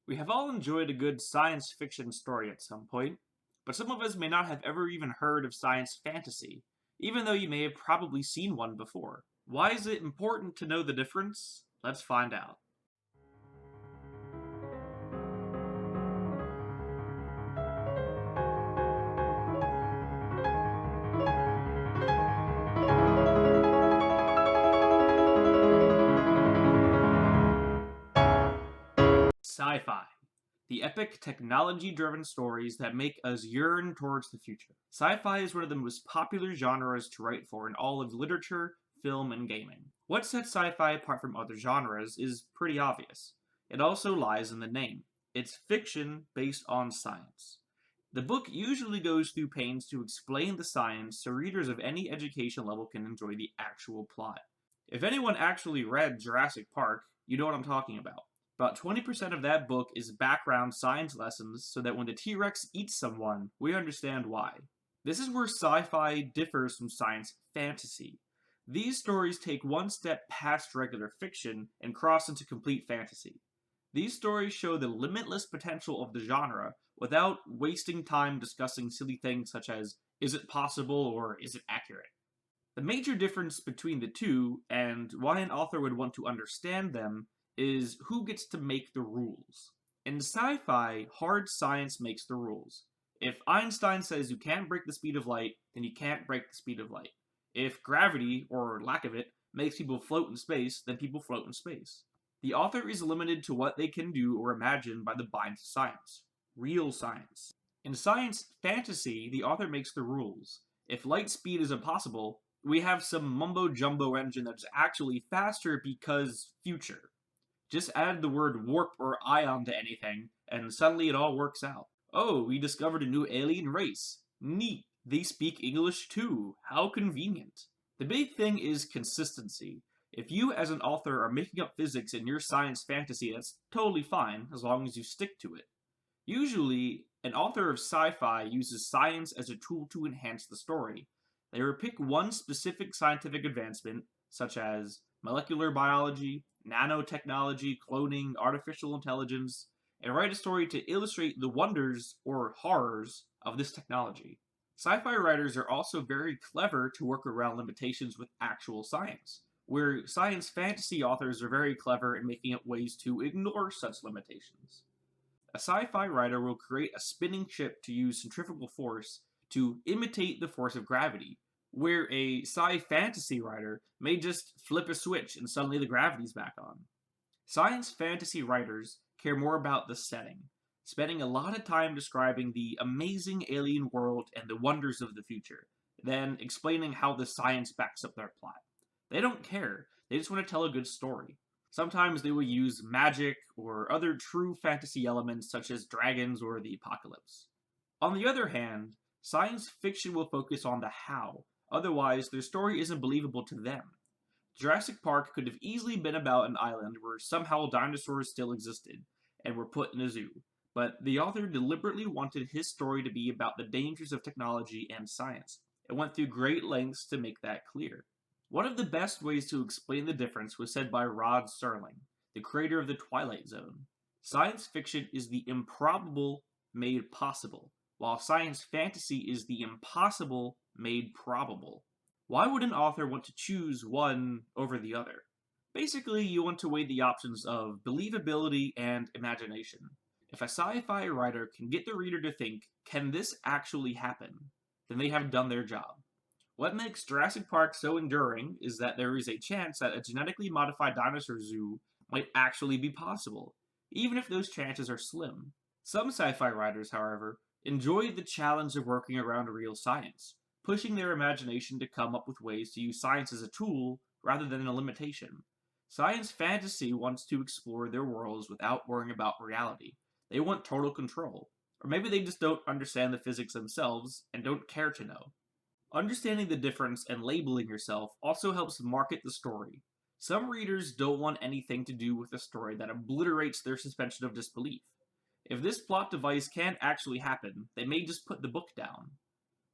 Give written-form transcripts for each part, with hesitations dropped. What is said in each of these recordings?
We have all enjoyed a good science fiction story at some point, but some of us may not have ever even heard of science fantasy, even though you may have probably seen one before. Why is it important to know the difference? Let's find out. Sci-fi. The epic, technology-driven stories that make us yearn towards the future. Sci-fi is one of the most popular genres to write for in all of literature, film, and gaming. What sets sci-fi apart from other genres is pretty obvious. It also lies in the name. It's fiction based on science. The book usually goes through pains to explain the science so readers of any education level can enjoy the actual plot. If anyone actually read Jurassic Park, you know what I'm talking about. About 20% of that book is background science lessons so that when the T-Rex eats someone, we understand why. This is where sci-fi differs from science fantasy. These stories take one step past regular fiction and cross into complete fantasy. These stories show the limitless potential of the genre without wasting time discussing silly things such as is it possible or is it accurate. The major difference between the two, and why an author would want to understand them, is who gets to make the rules. In sci-fi, hard science makes the rules. If Einstein says you can't break the speed of light, then you can't break the speed of light. If gravity, or lack of it, makes people float in space, then people float in space. The author is limited to what they can do or imagine by the binds of science. Real science. In science fantasy, the author makes the rules. If light speed is impossible, we have some mumbo-jumbo engine that's actually faster because future. Just add the word warp or ion to anything, and suddenly it all works out. Oh, we discovered a new alien race. Neat. They speak English too. How convenient. The big thing is consistency. If you, as an author, are making up physics in your science fantasy, that's totally fine, as long as you stick to it. Usually, an author of sci-fi uses science as a tool to enhance the story. They will pick one specific scientific advancement, such as molecular biology, nanotechnology, cloning, artificial intelligence, and write a story to illustrate the wonders or horrors of this technology. Sci-fi writers are also very clever to work around limitations with actual science, where science fantasy authors are very clever in making up ways to ignore such limitations. A sci-fi writer will create a spinning ship to use centrifugal force to imitate the force of gravity, where a sci-fantasy writer may just flip a switch and suddenly the gravity's back on. Science fantasy writers care more about the setting, spending a lot of time describing the amazing alien world and the wonders of the future, than explaining how the science backs up their plot. They don't care, they just want to tell a good story. Sometimes they will use magic or other true fantasy elements such as dragons or the apocalypse. On the other hand, science fiction will focus on the how, otherwise their story isn't believable to them. Jurassic Park could have easily been about an island where somehow dinosaurs still existed and were put in a zoo, but the author deliberately wanted his story to be about the dangers of technology and science, and went through great lengths to make that clear. One of the best ways to explain the difference was said by Rod Serling, the creator of The Twilight Zone. Science fiction is the improbable made possible, while science fantasy is the impossible made probable. Why would an author want to choose one over the other? Basically, you want to weigh the options of believability and imagination. If a sci-fi writer can get the reader to think, can this actually happen? Then they have done their job. What makes Jurassic Park so enduring is that there is a chance that a genetically modified dinosaur zoo might actually be possible, even if those chances are slim. Some sci-fi writers, however, enjoy the challenge of working around real science, pushing their imagination to come up with ways to use science as a tool rather than a limitation. Science fantasy wants to explore their worlds without worrying about reality. They want total control. Or maybe they just don't understand the physics themselves and don't care to know. Understanding the difference and labeling yourself also helps market the story. Some readers don't want anything to do with a story that obliterates their suspension of disbelief. If this plot device can't actually happen, they may just put the book down.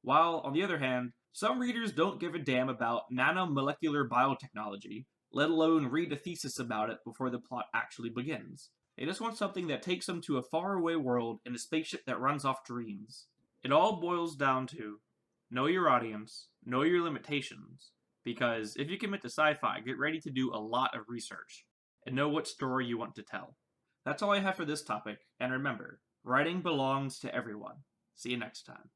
While, on the other hand, some readers don't give a damn about nanomolecular biotechnology, let alone read a thesis about it before the plot actually begins. They just want something that takes them to a faraway world in a spaceship that runs off dreams. It all boils down to know your audience, know your limitations, because if you commit to sci-fi, get ready to do a lot of research and know what story you want to tell. That's all I have for this topic, and remember, writing belongs to everyone. See you next time.